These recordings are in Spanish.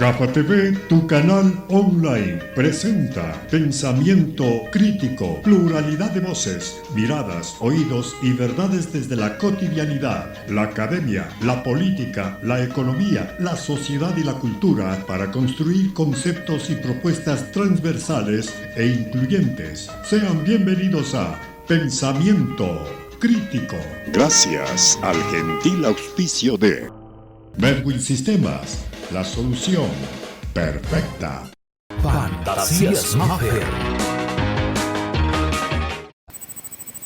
GAFA TV, tu canal online, presenta pensamiento crítico, pluralidad de voces, miradas, oídos y verdades desde la cotidianidad, la academia, la política, la economía, la sociedad y la cultura para construir conceptos y propuestas transversales e incluyentes. Sean bienvenidos a Pensamiento Crítico. Gracias al gentil auspicio de Medwin Sistemas, la solución perfecta. Fantasías Maffer.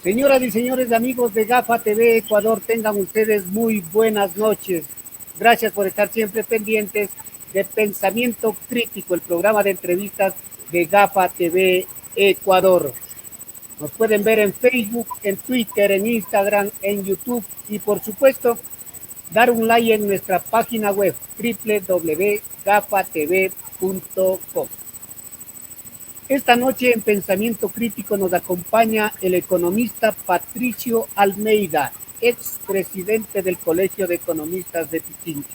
Señoras y señores amigos de GAFA TV Ecuador, tengan ustedes muy buenas noches. Gracias por estar siempre pendientes de Pensamiento Crítico, el programa de entrevistas de GAFA TV Ecuador. Nos pueden ver en Facebook, en Twitter, en Instagram, en YouTube y por supuesto dar un like en nuestra página web www.gafatv.com. Esta noche en Pensamiento Crítico nos acompaña el economista Patricio Almeida, expresidente del Colegio de Economistas de Pichincha.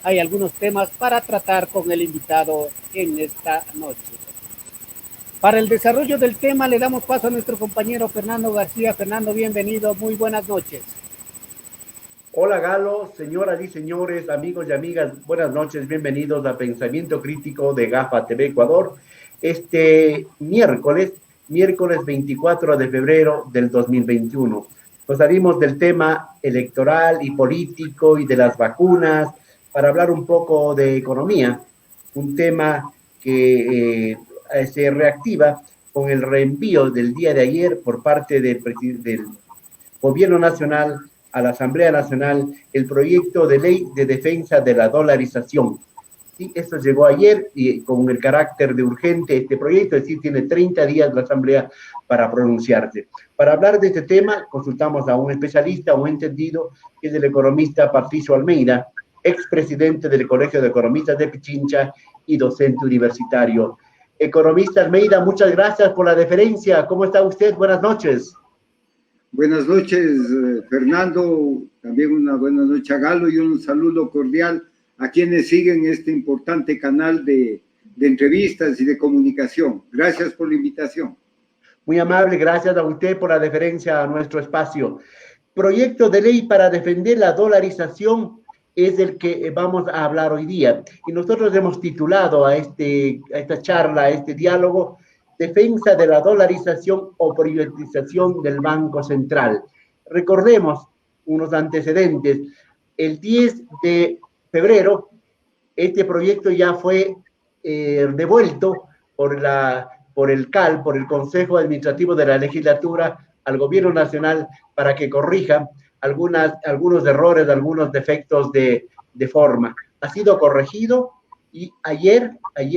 Hay algunos temas para tratar con el invitado en esta noche. Para el desarrollo del tema le damos paso a nuestro compañero Fernando García. Fernando, bienvenido, muy buenas noches. Hola Galo, señoras y señores, amigos y amigas, buenas noches, bienvenidos a Pensamiento Crítico de GAFA TV Ecuador. Este miércoles 24 de febrero del 2021. Nos salimos del tema electoral y político y de las vacunas para hablar un poco de economía, un tema que se reactiva con el reenvío del día de ayer por parte del Gobierno Nacional a la Asamblea Nacional el proyecto de ley de defensa de la dolarización. Sí, esto llegó ayer y con el carácter de urgente este proyecto, es decir, tiene 30 días la Asamblea para pronunciarse. Para hablar de este tema, consultamos a un especialista, un entendido, que es el economista Patricio Almeida, expresidente del Colegio de Economistas de Pichincha y docente universitario. Economista Almeida, muchas gracias por la deferencia. ¿Cómo está usted? Buenas noches. Buenas noches, Fernando, también una buena noche a Galo y un saludo cordial a quienes siguen este importante canal de entrevistas y de comunicación. Gracias por la invitación. Muy amable, gracias a usted por la deferencia a nuestro espacio. Proyecto de ley para defender la dolarización es el que vamos a hablar hoy día. Y nosotros hemos titulado a esta charla, a este diálogo, Defensa de la dolarización o privatización del Banco Central. Recordemos unos antecedentes. El 10 de febrero, este proyecto ya fue devuelto por el CAL, por el Consejo Administrativo de la Legislatura, al Gobierno Nacional para que corrija algunos errores, algunos defectos de forma. Ha sido corregido. Y ayer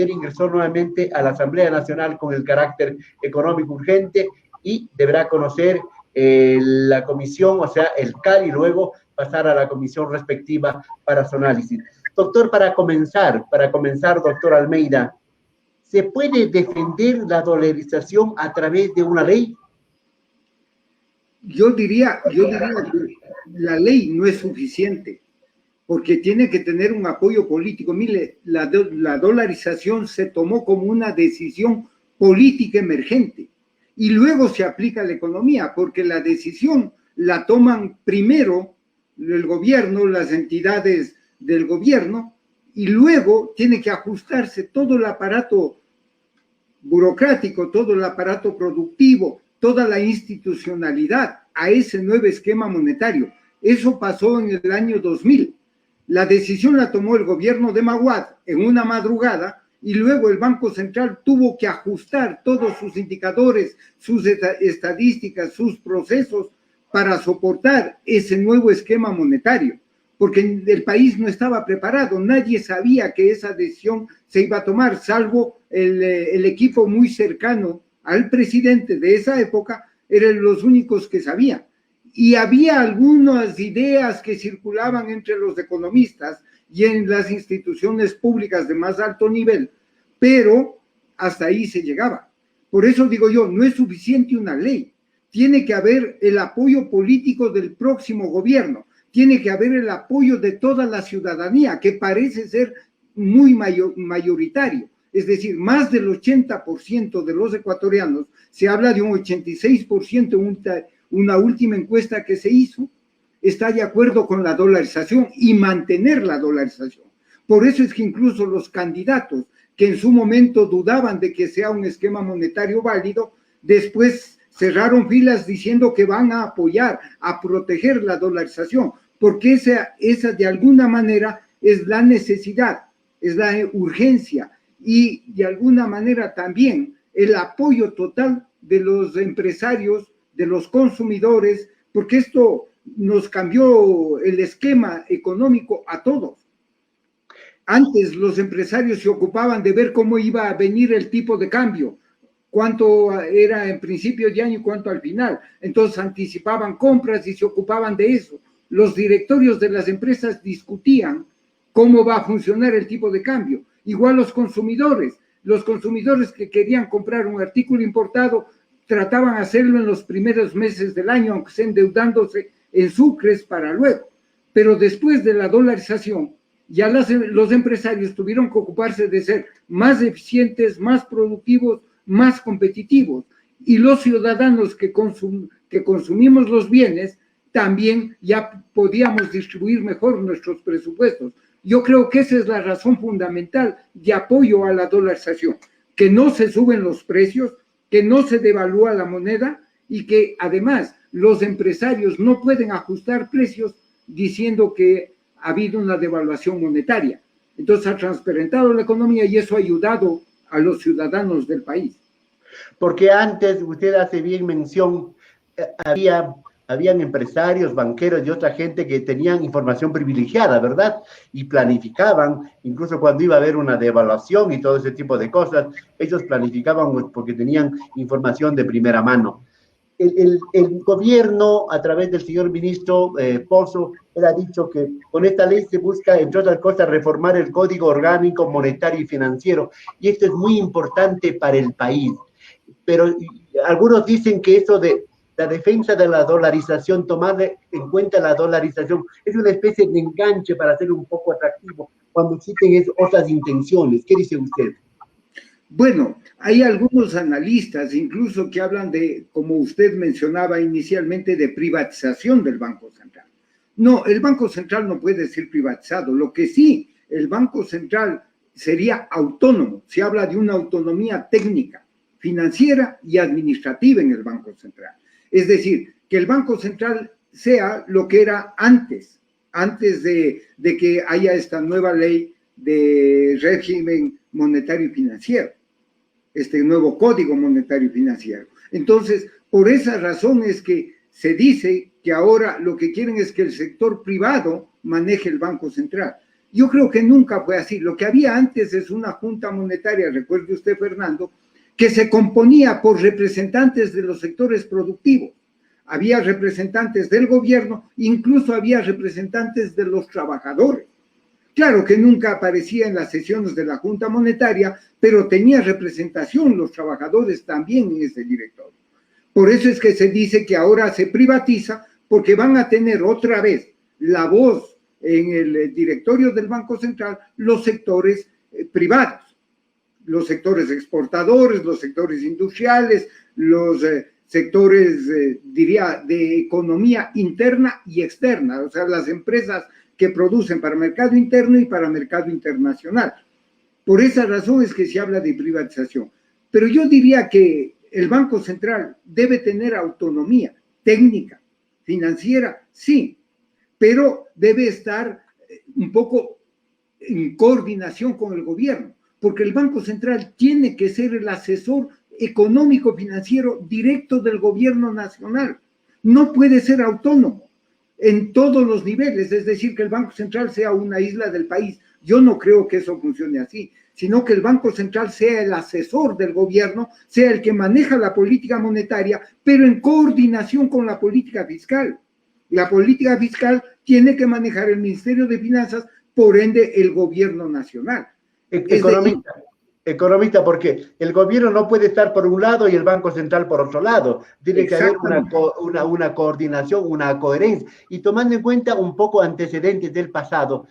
ingresó nuevamente a la Asamblea Nacional con el carácter económico urgente y deberá conocer la comisión, o sea, el CAL, y luego pasar a la comisión respectiva para su análisis. Doctor, para comenzar, doctor Almeida, ¿se puede defender la dolarización a través de una ley? Yo diría que la ley no es suficiente, porque tiene que tener un apoyo político. Mire, la dolarización se tomó como una decisión política emergente y luego se aplica a la economía, porque la decisión la toman primero el gobierno, las entidades del gobierno, y luego tiene que ajustarse todo el aparato burocrático, todo el aparato productivo, toda la institucionalidad a ese nuevo esquema monetario. Eso pasó en el año 2000. La decisión la tomó el gobierno de Maguad en una madrugada y luego el Banco Central tuvo que ajustar todos sus indicadores, sus estadísticas, sus procesos para soportar ese nuevo esquema monetario, porque el país no estaba preparado, nadie sabía que esa decisión se iba a tomar, salvo el equipo muy cercano al presidente de esa época, eran los únicos que sabían. Y había algunas ideas que circulaban entre los economistas y en las instituciones públicas de más alto nivel, pero hasta ahí se llegaba. Por eso digo yo, no es suficiente una ley, tiene que haber el apoyo político del próximo gobierno, tiene que haber el apoyo de toda la ciudadanía, que parece ser muy mayoritario. Es decir, más del 80% de los ecuatorianos, se habla de un 86% en una última encuesta que se hizo, está de acuerdo con la dolarización y mantener la dolarización. Por eso es que incluso los candidatos que en su momento dudaban de que sea un esquema monetario válido, después cerraron filas diciendo que van a apoyar, a proteger la dolarización, porque esa de alguna manera es la necesidad, es la urgencia y de alguna manera también el apoyo total de los empresarios, de los consumidores, porque esto nos cambió el esquema económico a todos. Antes los empresarios se ocupaban de ver cómo iba a venir el tipo de cambio, cuánto era en principio de año y cuánto al final. Entonces anticipaban compras y se ocupaban de eso. Los directorios de las empresas discutían cómo va a funcionar el tipo de cambio. Igual los consumidores que querían comprar un artículo importado trataban de hacerlo en los primeros meses del año, aunque sea endeudándose en sucres para luego. Pero después de la dolarización, ya los empresarios tuvieron que ocuparse de ser más eficientes, más productivos, más competitivos. Y los ciudadanos que consumimos los bienes, también ya podíamos distribuir mejor nuestros presupuestos. Yo creo que esa es la razón fundamental de apoyo a la dolarización, que no se suben los precios, que no se devalúa la moneda y que además los empresarios no pueden ajustar precios diciendo que ha habido una devaluación monetaria. Entonces ha transparentado la economía y eso ha ayudado a los ciudadanos del país. Porque antes, usted hace bien mención, habían empresarios, banqueros y otra gente que tenían información privilegiada, ¿verdad? Y planificaban, incluso cuando iba a haber una devaluación y todo ese tipo de cosas, ellos planificaban porque tenían información de primera mano. El gobierno, a través del señor ministro Pozo, él ha dicho que con esta ley se busca, entre otras cosas, reformar el Código Orgánico Monetario y Financiero, y esto es muy importante para el país. Pero algunos dicen que eso de la defensa de la dolarización, tomar en cuenta la dolarización, es una especie de enganche para hacer un poco atractivo cuando existen otras intenciones. ¿Qué dice usted? Bueno, hay algunos analistas incluso que hablan de, como usted mencionaba inicialmente, de privatización del Banco Central. No, el Banco Central no puede ser privatizado. Lo que sí, el Banco Central sería autónomo. Se habla de una autonomía técnica, financiera y administrativa en el Banco Central. Es decir, que el Banco Central sea lo que era antes de que haya esta nueva ley de régimen monetario y financiero, este nuevo Código Monetario y Financiero. Entonces, por esa razón es que se dice que ahora lo que quieren es que el sector privado maneje el Banco Central. Yo creo que nunca fue así. Lo que había antes es una junta monetaria, recuerde usted, Fernando, que se componía por representantes de los sectores productivos. Había representantes del gobierno, incluso había representantes de los trabajadores. Claro que nunca aparecía en las sesiones de la Junta Monetaria, pero tenía representación los trabajadores también en ese directorio. Por eso es que se dice que ahora se privatiza, porque van a tener otra vez la voz en el directorio del Banco Central los sectores privados, los sectores exportadores, los sectores industriales, los sectores, diría, de economía interna y externa, o sea, las empresas que producen para mercado interno y para mercado internacional. Por esa razón es que se habla de privatización. Pero yo diría que el Banco Central debe tener autonomía técnica, financiera, sí, pero debe estar un poco en coordinación con el gobierno, porque el Banco Central tiene que ser el asesor económico financiero directo del gobierno nacional. No puede ser autónomo en todos los niveles, es decir, que el Banco Central sea una isla del país. Yo no creo que eso funcione así, sino que el Banco Central sea el asesor del gobierno, sea el que maneja la política monetaria, pero en coordinación con la política fiscal. La política fiscal tiene que manejar el Ministerio de Finanzas, por ende el gobierno nacional. Economista, porque el gobierno no puede estar por un lado y el Banco Central por otro lado. Tiene que haber una coordinación, una coherencia. Y tomando en cuenta un poco antecedentes del pasado,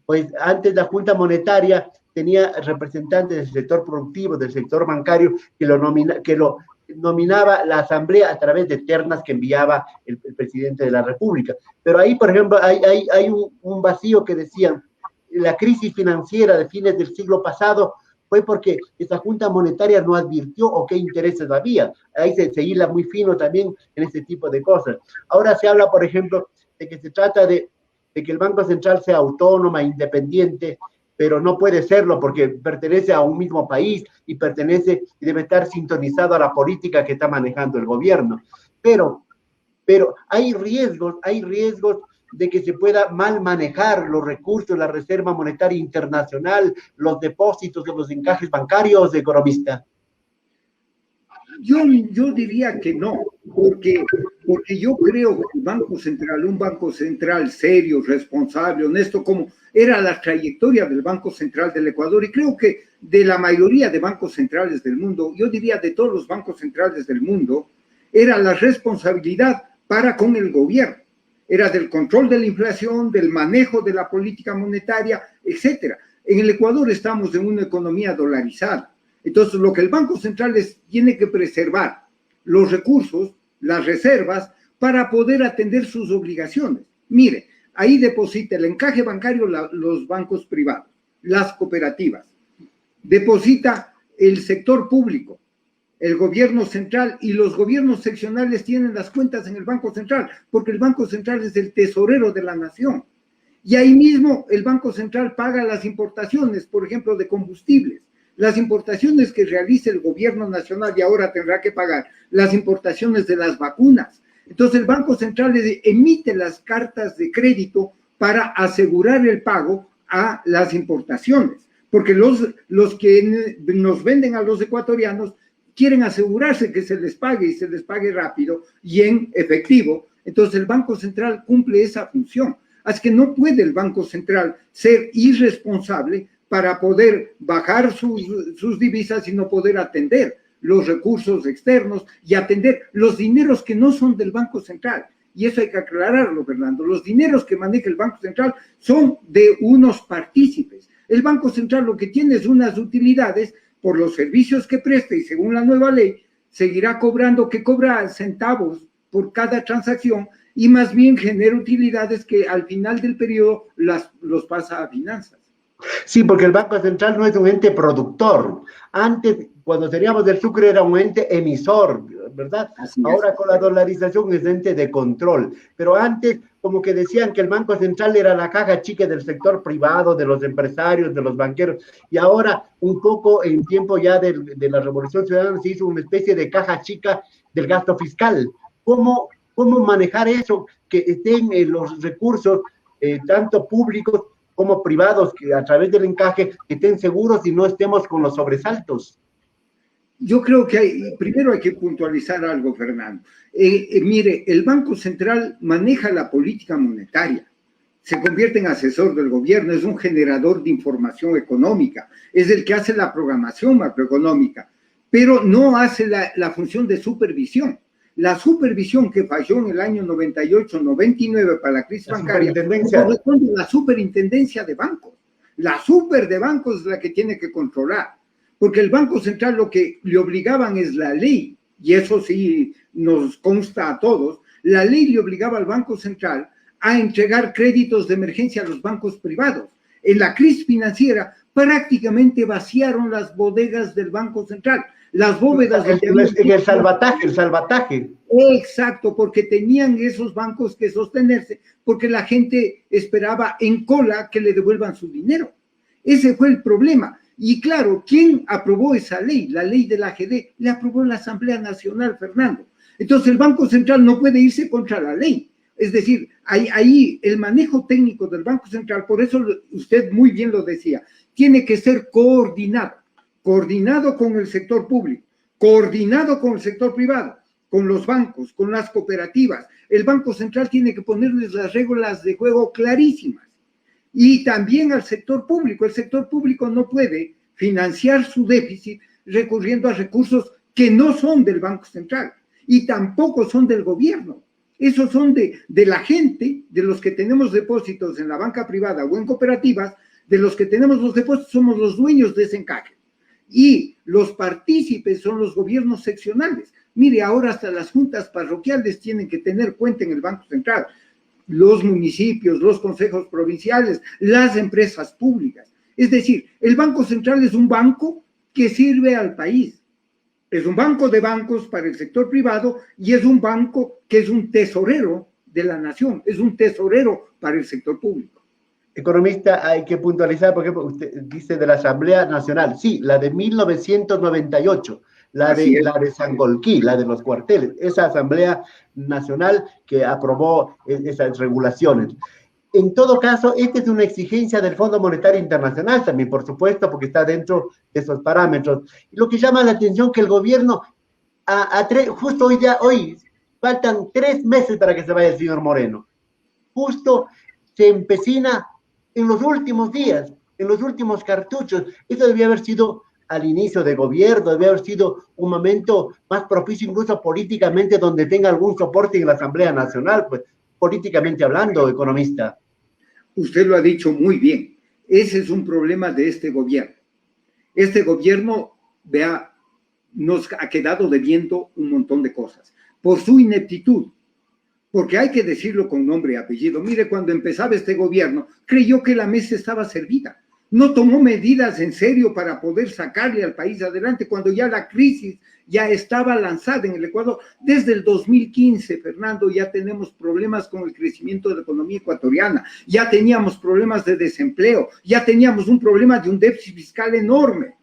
pues antes la Junta Monetaria tenía representantes del sector productivo, del sector bancario, que lo nominaba la Asamblea a través de ternas que enviaba el presidente de la República. Pero ahí, por ejemplo, hay un vacío que decían, la crisis financiera de fines del siglo pasado fue porque esa Junta Monetaria no advirtió o qué intereses había. Ahí se hila muy fino también en este tipo de cosas. Ahora se habla, por ejemplo, de que se trata de que el Banco Central sea autónoma, independiente, pero no puede serlo porque pertenece a un mismo país y debe estar sintonizado a la política que está manejando el gobierno. Pero hay riesgos de que se pueda mal manejar los recursos, la Reserva Monetaria Internacional, los depósitos de los encajes bancarios, economista. Yo diría que no, porque yo creo que un banco central serio, responsable, honesto, como era la trayectoria del Banco Central del Ecuador, y creo que de la mayoría de bancos centrales del mundo, yo diría de todos los bancos centrales del mundo, era la responsabilidad para con el gobierno. Era del control de la inflación, del manejo de la política monetaria, etcétera. En el Ecuador estamos en una economía dolarizada. Entonces, lo que el Banco Central tiene que preservar los recursos, las reservas, para poder atender sus obligaciones. Mire, ahí deposita el encaje bancario los bancos privados, las cooperativas. Deposita el sector público, el gobierno central, y los gobiernos seccionales tienen las cuentas en el Banco Central, porque el Banco Central es el tesorero de la nación. Y ahí mismo el Banco Central paga las importaciones, por ejemplo, de combustibles. Las importaciones que realiza el gobierno nacional, y ahora tendrá que pagar las importaciones de las vacunas. Entonces el Banco Central emite las cartas de crédito para asegurar el pago a las importaciones, porque los que nos venden a los ecuatorianos quieren asegurarse que se les pague y se les pague rápido y en efectivo. Entonces el Banco Central cumple esa función. Así que no puede el Banco Central ser irresponsable para poder bajar sus divisas y no poder atender los recursos externos y atender los dineros que no son del Banco Central. Y eso hay que aclararlo, Fernando. Los dineros que maneja el Banco Central son de unos partícipes. El Banco Central lo que tiene es unas utilidades por los servicios que presta, y según la nueva ley seguirá cobrando, que cobra centavos por cada transacción, y más bien genera utilidades que al final del periodo los pasa a finanzas. Sí, porque el Banco Central no es un ente productor. Antes, cuando teníamos el sucre, era un ente emisor, ¿verdad? Ahora con la dolarización es ente de control. Pero antes, como que decían que el Banco Central era la caja chica del sector privado, de los empresarios, de los banqueros. Y ahora, un poco en tiempo ya de la Revolución Ciudadana, se hizo una especie de caja chica del gasto fiscal. ¿Cómo manejar eso? Que estén los recursos, tanto públicos como privados, que a través del encaje estén seguros y no estemos con los sobresaltos. Yo creo que primero hay que puntualizar algo, Fernando. Mire, el Banco Central maneja la política monetaria, se convierte en asesor del gobierno, es un generador de información económica, es el que hace la programación macroeconómica, pero no hace la función de supervisión. La supervisión que falló en el año 98-99 para la crisis bancaria corresponde a la superintendencia de bancos. La super de bancos es la que tiene que controlar, porque el Banco Central lo que le obligaban es la ley, y eso sí nos consta a todos. La ley le obligaba al Banco Central a entregar créditos de emergencia a los bancos privados. En la crisis financiera prácticamente vaciaron las bodegas del Banco Central. Las bóvedas... El salvataje. Exacto, porque tenían esos bancos que sostenerse, porque la gente esperaba en cola que le devuelvan su dinero. Ese fue el problema. Y claro, ¿quién aprobó esa ley? La ley de la AGD, la aprobó la Asamblea Nacional, Fernando. Entonces el Banco Central no puede irse contra la ley. Es decir, ahí el manejo técnico del Banco Central, por eso usted muy bien lo decía, tiene que ser coordinado con el sector público, coordinado con el sector privado, con los bancos, con las cooperativas. El Banco Central tiene que ponerles las reglas de juego clarísimas. Y también al sector público. El sector público no puede financiar su déficit recurriendo a recursos que no son del Banco Central y tampoco son del gobierno. Esos son de la gente, de los que tenemos depósitos en la banca privada o en cooperativas, de los que tenemos los depósitos, somos los dueños de ese encaje. Y los partícipes son los gobiernos seccionales. Mire, ahora hasta las juntas parroquiales tienen que tener cuenta en el Banco Central. Los municipios, los consejos provinciales, las empresas públicas. Es decir, el Banco Central es un banco que sirve al país. Es un banco de bancos para el sector privado y es un banco que es un tesorero de la nación, es un tesorero para el sector público. Economista, hay que puntualizar, por ejemplo, usted dice de la Asamblea Nacional, sí, la de 1998, la de Sangolquí, la de los cuarteles, esa Asamblea Nacional que aprobó esas regulaciones. En todo caso, esta es una exigencia del Fondo Monetario Internacional también, por supuesto, porque está dentro de esos parámetros. Lo que llama la atención que el gobierno, justo hoy faltan 3 meses para que se vaya el señor Moreno. Justo se empecina en los últimos días, en los últimos cartuchos. Eso debía haber sido al inicio de gobierno, debía haber sido un momento más propicio, incluso políticamente, donde tenga algún soporte en la Asamblea Nacional, pues políticamente hablando, economista. Usted lo ha dicho muy bien. Ese es un problema de este gobierno. Este gobierno, vea, nos ha quedado debiendo un montón de cosas por su ineptitud. Porque hay que decirlo con nombre y apellido. Mire, cuando empezaba este gobierno, creyó que la mesa estaba servida. No tomó medidas en serio para poder sacarle al país adelante cuando ya la crisis ya estaba lanzada en el Ecuador. Desde el 2015, Fernando, ya tenemos problemas con el crecimiento de la economía ecuatoriana, ya teníamos problemas de desempleo, ya teníamos un problema de un déficit fiscal enorme.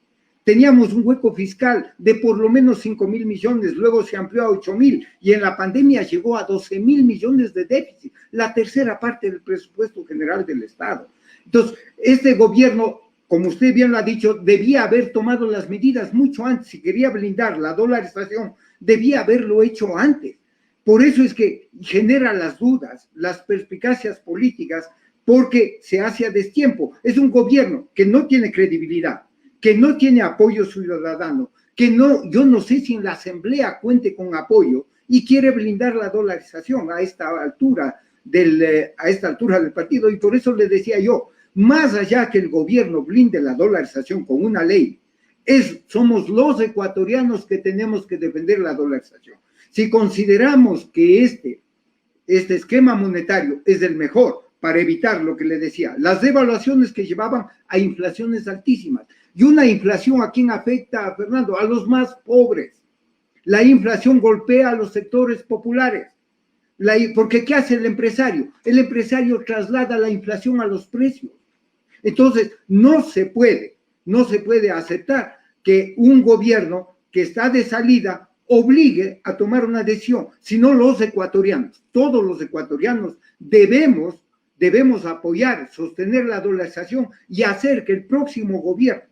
Teníamos un hueco fiscal de por lo menos 5.000 millones, luego se amplió a 8.000 y en la pandemia llegó a 12.000 millones de déficit, la tercera parte del presupuesto general del Estado. Entonces, este gobierno, como usted bien lo ha dicho, debía haber tomado las medidas mucho antes. Si quería blindar la dolarización, debía haberlo hecho antes. Por eso es que genera las dudas, las perspicacias políticas, porque se hace a destiempo. Es un gobierno que no tiene credibilidad, que no tiene apoyo ciudadano, que no, yo no sé si en la Asamblea cuente con apoyo y quiere blindar la dolarización a esta altura del partido. Y por eso le decía yo, más allá que el gobierno blinde la dolarización con una ley, somos los ecuatorianos que tenemos que defender la dolarización. Si consideramos que este esquema monetario es el mejor para evitar lo que le decía, las devaluaciones que llevaban a inflaciones altísimas, y una inflación a quién afecta, Fernando, a los más pobres. La inflación golpea a los sectores populares. Porque ¿qué hace el empresario? El empresario traslada la inflación a los precios. Entonces, no se puede aceptar que un gobierno que está de salida obligue a tomar una decisión, sino los ecuatorianos, todos los ecuatorianos debemos apoyar, sostener la dolarización y hacer que el próximo gobierno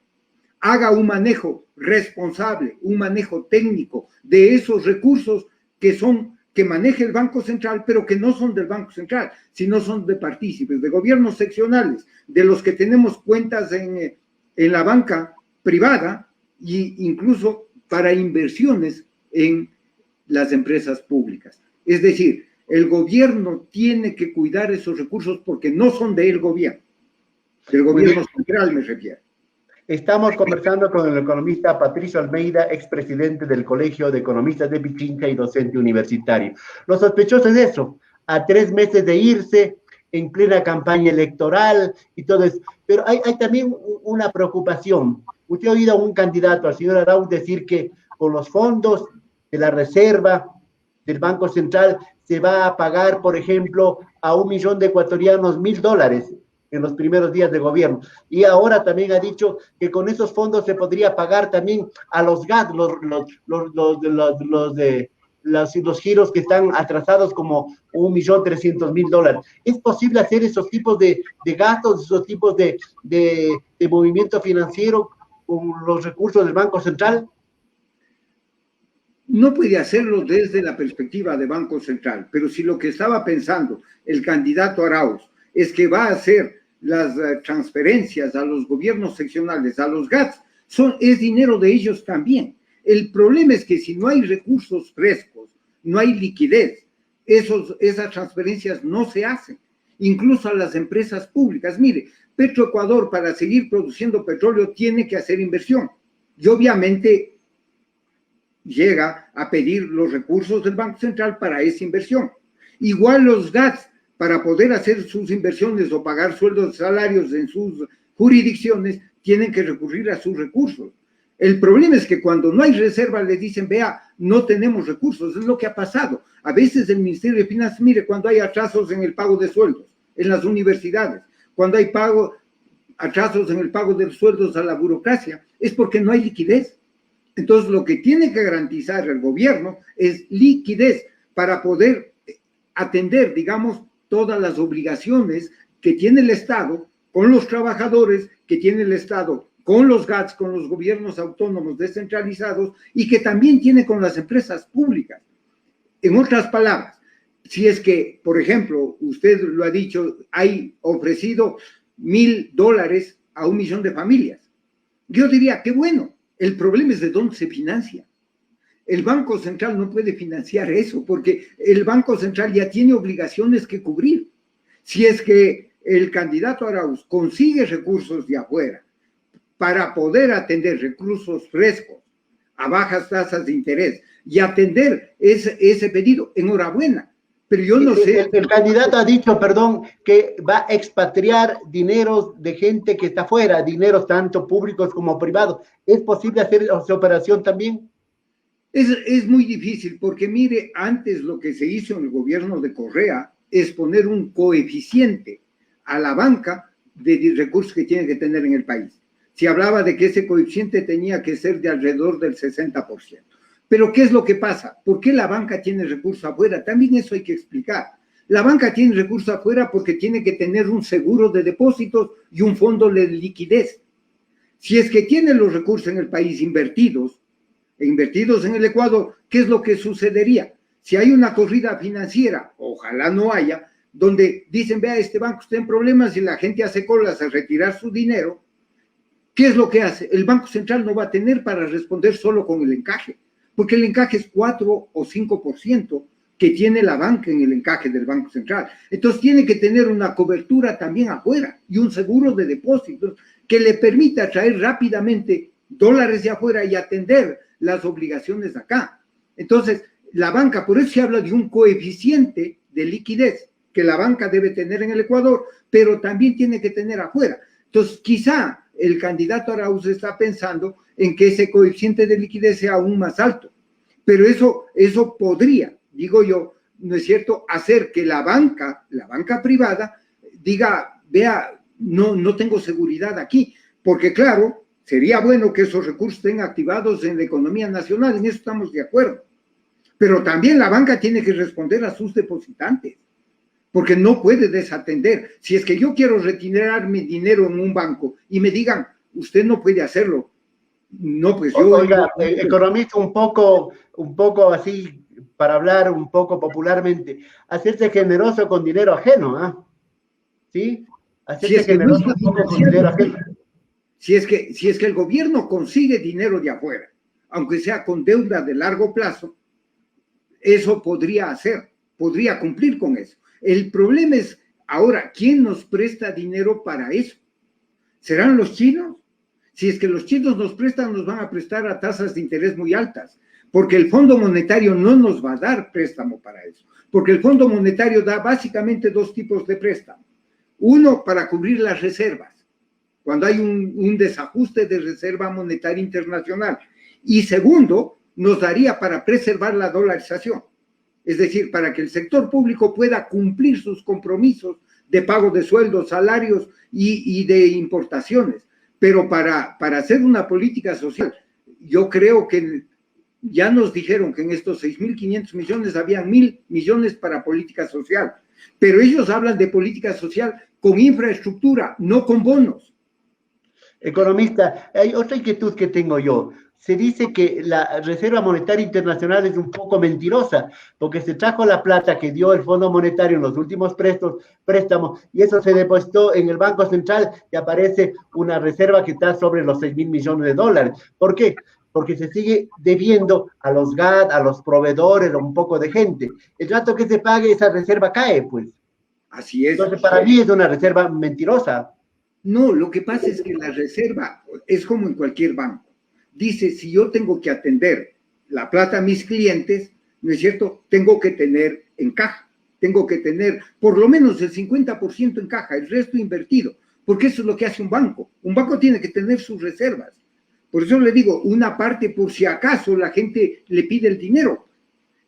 haga un manejo responsable, un manejo técnico de esos recursos que maneje el Banco Central, pero que no son del Banco Central, sino son de partícipes, de gobiernos seccionales, de los que tenemos cuentas en la banca privada e incluso para inversiones en las empresas públicas. Es decir, el gobierno tiene que cuidar esos recursos porque no son del gobierno central me refiero. Estamos conversando con el economista Patricio Almeida, expresidente del Colegio de Economistas de Pichincha y docente universitario. Lo sospechoso es eso, a 3 meses de irse, en plena campaña electoral y todo eso. Pero hay también una preocupación. Usted ha oído a un candidato, al señor Arauz, decir que con los fondos de la reserva del Banco Central se va a pagar, por ejemplo, a 1 millón de ecuatorianos $1.000 en los primeros días de gobierno. Y ahora también ha dicho que con esos fondos se podría pagar también a los GAT, los giros que están atrasados como $1.300.000. ¿Es posible hacer esos tipos de gastos, esos tipos de movimiento financiero con los recursos del Banco Central? No puede hacerlo desde la perspectiva de Banco Central, pero si lo que estaba pensando el candidato Arauz es que va a hacer las transferencias a los gobiernos seccionales, a los GATS, es dinero de ellos también. El problema es que si no hay recursos frescos, no hay liquidez, esas transferencias no se hacen, incluso a las empresas públicas. Mire, Petroecuador, para seguir produciendo petróleo, tiene que hacer inversión y obviamente llega a pedir los recursos del Banco Central para esa inversión. Igual los GATS, para poder hacer sus inversiones o pagar sueldos, salarios en sus jurisdicciones, tienen que recurrir a sus recursos. El problema es que cuando no hay reserva les dicen, vea, no tenemos recursos. Es lo que ha pasado. A veces el Ministerio de Finanzas, mire, cuando hay atrasos en el pago de sueldos en las universidades, cuando hay atrasos en el pago de sueldos a la burocracia, es porque no hay liquidez. Entonces, lo que tiene que garantizar el gobierno es liquidez para poder atender, digamos, todas las obligaciones que tiene el Estado con los trabajadores, que tiene el Estado con los GATS, con los gobiernos autónomos descentralizados y que también tiene con las empresas públicas. En otras palabras, si es que, por ejemplo, usted lo ha dicho, hay ofrecido $1,000 a 1 millón de familias. Yo diría, qué bueno, el problema es de dónde se financia. El Banco Central no puede financiar eso porque el Banco Central ya tiene obligaciones que cubrir. Si es que el candidato Arauz consigue recursos de afuera para poder atender recursos frescos a bajas tasas de interés y atender ese pedido, enhorabuena. Pero yo no sé. El candidato ha dicho, perdón, que va a expatriar dineros de gente que está fuera, dineros tanto públicos como privados. ¿Es posible hacer esa operación también? Es muy difícil porque mire, antes lo que se hizo en el gobierno de Correa es poner un coeficiente a la banca de recursos que tiene que tener en el país. Se hablaba de que ese coeficiente tenía que ser de alrededor del 60%. Pero ¿qué es lo que pasa? ¿Por qué la banca tiene recursos afuera? También eso hay que explicar. La banca tiene recursos afuera porque tiene que tener un seguro de depósitos y un fondo de liquidez. Si es que tiene los recursos en el país invertidos en el Ecuador, ¿qué es lo que sucedería? Si hay una corrida financiera, ojalá no haya, donde dicen, vea, este banco está en problemas y la gente hace colas a retirar su dinero, ¿qué es lo que hace? El Banco Central no va a tener para responder solo con el encaje, porque el encaje es 4 o 5% que tiene la banca en el encaje del Banco Central. Entonces tiene que tener una cobertura también afuera y un seguro de depósitos que le permita traer rápidamente dólares de afuera y atender las obligaciones de acá. Entonces, la banca, por eso se habla de un coeficiente de liquidez que la banca debe tener en el Ecuador, pero también tiene que tener afuera. Entonces, quizá el candidato Arauz está pensando en que ese coeficiente de liquidez sea aún más alto, pero eso podría, digo yo, ¿no es cierto?, hacer que la banca privada diga, vea, no tengo seguridad aquí, porque claro, sería bueno que esos recursos estén activados en la economía nacional, en eso estamos de acuerdo. Pero también la banca tiene que responder a sus depositantes, porque no puede desatender. Si es que yo quiero retirar mi dinero en un banco y me digan, usted no puede hacerlo, no, pues yo... Oiga, economista, un poco así, para hablar un poco popularmente, hacerse generoso con dinero ajeno, ¿ah? ¿Sí? Hacerse generoso un poco con dinero ajeno. Si es que el gobierno consigue dinero de afuera, aunque sea con deuda de largo plazo, eso podría cumplir con eso. El problema es, ahora, ¿quién nos presta dinero para eso? ¿Serán los chinos? Si es que los chinos nos prestan, nos van a prestar a tasas de interés muy altas, porque el Fondo Monetario no nos va a dar préstamo para eso, porque el Fondo Monetario da básicamente 2 tipos de préstamo. Uno, para cubrir las reservas, cuando hay un desajuste de reserva monetaria internacional. Y segundo, nos daría para preservar la dolarización. Es decir, para que el sector público pueda cumplir sus compromisos de pago de sueldos, salarios y de importaciones. Pero para hacer una política social, yo creo que ya nos dijeron que en estos 6.500 millones habían 1.000 millones para política social. Pero ellos hablan de política social con infraestructura, no con bonos. Economista, hay otra inquietud que tengo yo. Se dice que la Reserva Monetaria Internacional es un poco mentirosa, porque se trajo la plata que dio el Fondo Monetario en los últimos préstamos, y eso se depositó en el Banco Central y aparece una reserva que está sobre los 6.000 millones de dólares. ¿Por qué? porque se sigue debiendo a los GAT, a los proveedores, a un poco de gente. El rato que se pague, esa reserva cae, pues. Así es. Entonces, para mí es una reserva mentirosa. No, lo que pasa es que la reserva es como en cualquier banco. Dice, si yo tengo que atender la plata a mis clientes, ¿no es cierto? Tengo que tener en caja, tengo que tener por lo menos el 50% en caja, el resto invertido, porque eso es lo que hace un banco. Un banco tiene que tener sus reservas. Por eso le digo, una parte por si acaso la gente le pide el dinero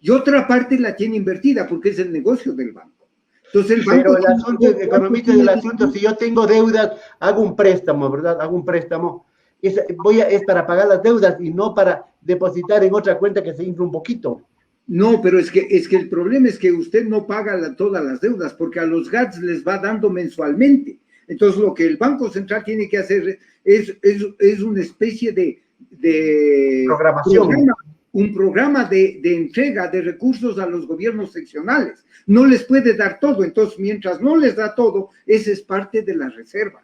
y otra parte la tiene invertida porque es el negocio del banco. Entonces el banco... Pero el asunto, economista del asunto, si yo tengo deudas, hago un préstamo, ¿verdad? Hago un préstamo, es para pagar las deudas y no para depositar en otra cuenta que se infla un poquito. No, pero es que el problema es que usted no paga todas las deudas porque a los GATS les va dando mensualmente. Entonces lo que el Banco Central tiene que hacer es una especie de Programación. Un programa de entrega de recursos a los gobiernos seccionales. No les puede dar todo, entonces mientras no les da todo, esa es parte de la reserva.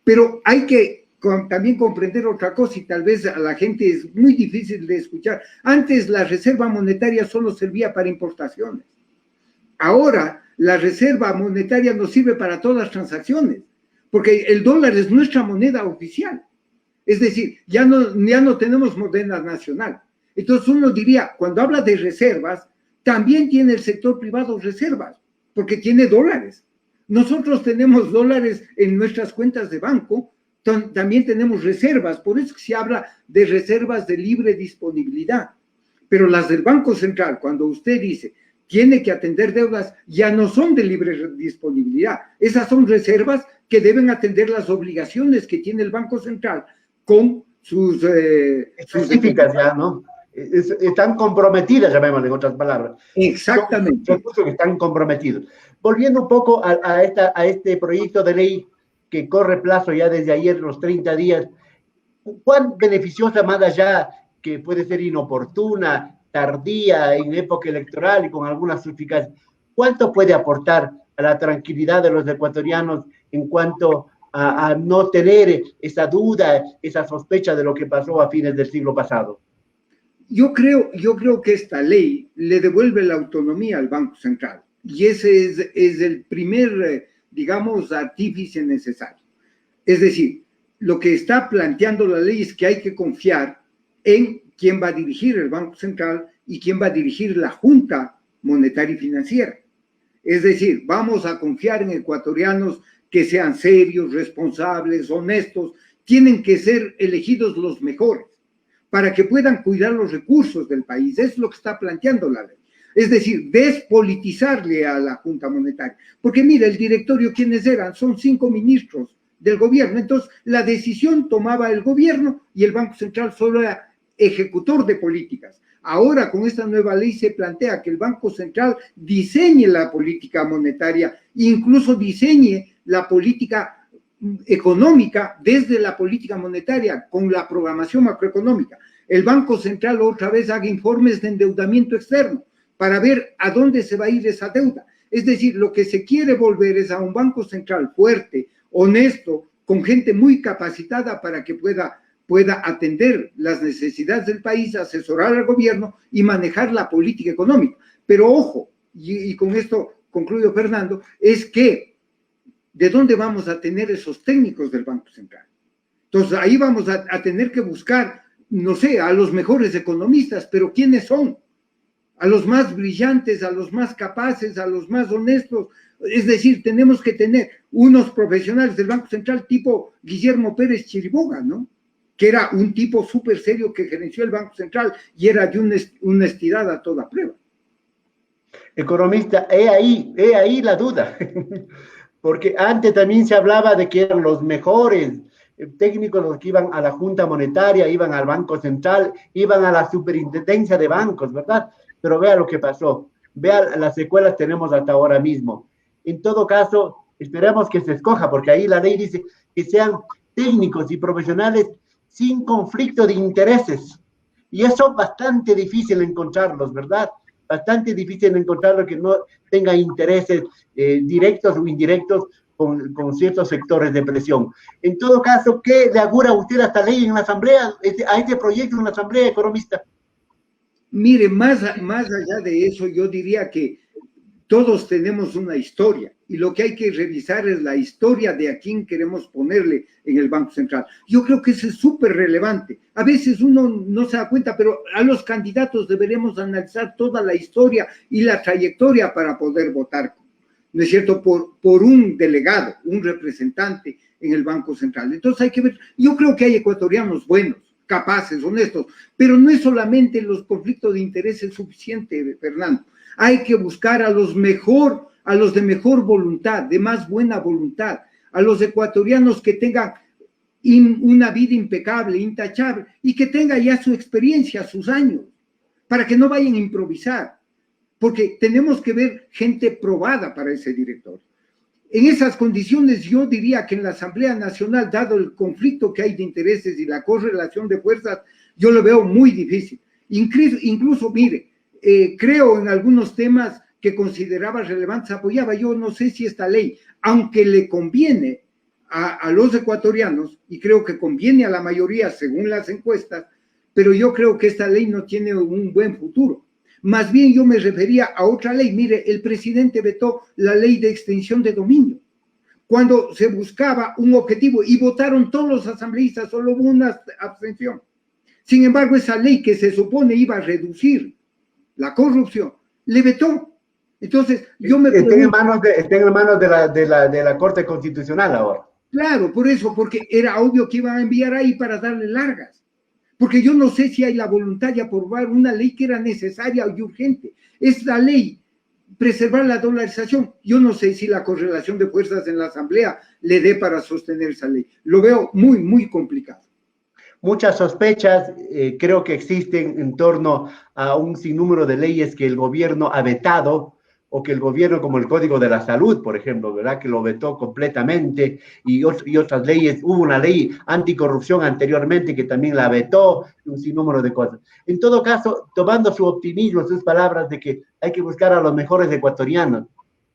Pero hay que también comprender otra cosa y tal vez a la gente es muy difícil de escuchar. Antes la reserva monetaria solo servía para importaciones. Ahora la reserva monetaria nos sirve para todas las transacciones, porque el dólar es nuestra moneda oficial. Es decir, ya no tenemos moneda nacional. Entonces uno diría, cuando habla de reservas, también tiene el sector privado reservas, porque tiene dólares. Nosotros tenemos dólares en nuestras cuentas de banco, también tenemos reservas, por eso que se habla de reservas de libre disponibilidad. Pero las del Banco Central, cuando usted dice, tiene que atender deudas, ya no son de libre disponibilidad. Esas son reservas que deben atender las obligaciones que tiene el Banco Central con sus... específicas ya, ¿no? Están comprometidas, llamémosle en otras palabras. Exactamente. Son recursos que están comprometidos. Volviendo un poco a este proyecto de ley que corre plazo ya desde ayer, los 30 días, ¿cuán beneficiosa, más allá que puede ser inoportuna, tardía, en época electoral y con algunas suficacias, cuánto puede aportar a la tranquilidad de los ecuatorianos en cuanto a no tener esa duda, esa sospecha de lo que pasó a fines del siglo pasado? Yo creo que esta ley le devuelve la autonomía al Banco Central y ese es el primer, digamos, artífice necesario. Es decir, lo que está planteando la ley es que hay que confiar en quién va a dirigir el Banco Central y quién va a dirigir la Junta Monetaria y Financiera. Es decir, vamos a confiar en ecuatorianos que sean serios, responsables, honestos, tienen que ser elegidos los mejores para que puedan cuidar los recursos del país. Es lo que está planteando la ley. Es decir, despolitizarle a la Junta Monetaria. Porque mira, el directorio, ¿quiénes eran? Son 5 ministros del gobierno. Entonces, la decisión tomaba el gobierno y el Banco Central solo era ejecutor de políticas. Ahora, con esta nueva ley se plantea que el Banco Central diseñe la política monetaria, incluso diseñe la política económica desde la política monetaria con la programación macroeconómica. El Banco Central otra vez haga informes de endeudamiento externo para ver a dónde se va a ir esa deuda. Es decir, lo que se quiere volver es a un Banco Central fuerte, honesto, con gente muy capacitada para que pueda atender las necesidades del país, asesorar al gobierno y manejar la política económica. Pero ojo, y con esto concluyo, Fernando, es que ¿de dónde vamos a tener esos técnicos del Banco Central? Entonces, ahí vamos a tener que buscar, no sé, a los mejores economistas, pero ¿quiénes son? A los más brillantes, a los más capaces, a los más honestos. Es decir, tenemos que tener unos profesionales del Banco Central tipo Guillermo Pérez Chiriboga, ¿no? Que era un tipo súper serio que gerenció el Banco Central y era de una honestidad a toda prueba. Economista, he ahí la duda. Porque antes también se hablaba de que eran los mejores técnicos los que iban a la Junta Monetaria, iban al Banco Central, iban a la Superintendencia de Bancos, ¿verdad? Pero vea lo que pasó, vea las secuelas tenemos hasta ahora mismo. En todo caso, esperemos que se escoja, porque ahí la ley dice que sean técnicos y profesionales sin conflicto de intereses. Y eso es bastante difícil encontrarlos, ¿verdad? Bastante difícil encontrarlos que no tengan intereses directos o indirectos con ciertos sectores de presión. En todo caso, ¿qué le augura usted a esta ley en la Asamblea, a este proyecto en la Asamblea, economista? Mire, más allá de eso, yo diría que todos tenemos una historia y lo que hay que revisar es la historia de a quién queremos ponerle en el Banco Central. Yo creo que eso es súper relevante. A veces uno no se da cuenta, pero a los candidatos deberemos analizar toda la historia y la trayectoria para poder votar, ¿no es cierto?, por un delegado, un representante en el Banco Central. Entonces hay que ver, yo creo que hay ecuatorianos buenos, capaces, honestos, pero no es solamente los conflictos de intereses suficiente, Fernando. Hay que buscar a los de mejor voluntad, de más buena voluntad, a los ecuatorianos que tengan una vida impecable, intachable, y que tengan ya su experiencia, sus años, para que no vayan a improvisar, porque tenemos que ver gente probada para ese director. En esas condiciones yo diría que en la Asamblea Nacional, dado el conflicto que hay de intereses y la correlación de fuerzas, yo lo veo muy difícil. Incluso mire, creo en algunos temas que consideraba relevantes, apoyaba. Yo no sé si esta ley, aunque le conviene a los ecuatorianos, y creo que conviene a la mayoría según las encuestas, pero yo creo que esta ley no tiene un buen futuro. Más bien yo me refería a otra ley. Mire, el presidente vetó la ley de extinción de dominio, cuando se buscaba un objetivo, y votaron todos los asambleístas, solo hubo una abstención. Sin embargo, esa ley que se supone iba a reducir la corrupción, le vetó. Entonces, yo me pregunto, está en manos de la Corte Constitucional ahora. Claro, por eso, porque era obvio que iban a enviar ahí para darle largas. Porque yo no sé si hay la voluntad de aprobar una ley que era necesaria y urgente. Es la ley, preservar la dolarización. Yo no sé si la correlación de fuerzas en la Asamblea le dé para sostener esa ley. Lo veo muy, muy complicado. Muchas sospechas creo que existen en torno a un sinnúmero de leyes que el gobierno ha vetado, o que el gobierno, como el Código de la Salud, por ejemplo, ¿verdad?, que lo vetó completamente, y otras leyes. Hubo una ley anticorrupción anteriormente que también la vetó, un sinnúmero de cosas. En todo caso, tomando su optimismo, sus palabras de que hay que buscar a los mejores ecuatorianos,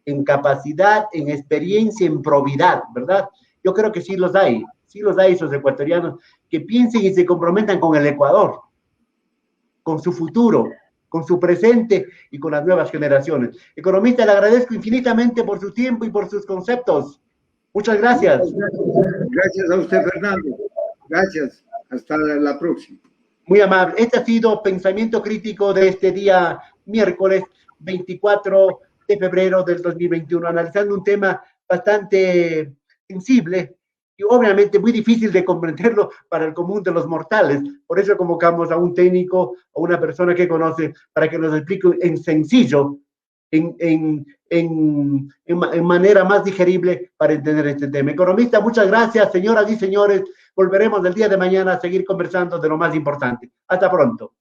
en capacidad, en experiencia, en probidad, ¿verdad? Yo creo que sí los hay esos ecuatorianos que piensen y se comprometan con el Ecuador, con su futuro, con su presente y con las nuevas generaciones. Economista, le agradezco infinitamente por su tiempo y por sus conceptos. Muchas gracias. Gracias a usted, Fernando. Gracias. Hasta la próxima. Muy amable. Este ha sido Pensamiento Crítico de este día miércoles 24 de febrero del 2021, analizando un tema bastante sensible y obviamente muy difícil de comprenderlo para el común de los mortales. Por eso convocamos a un técnico, a una persona que conoce, para que nos explique en sencillo, en manera más digerible para entender este tema. Economista, muchas gracias, señoras y señores. Volveremos el día de mañana a seguir conversando de lo más importante. Hasta pronto.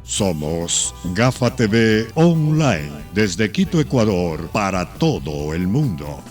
Somos Gafa TV Online, desde Quito, Ecuador, para todo el mundo.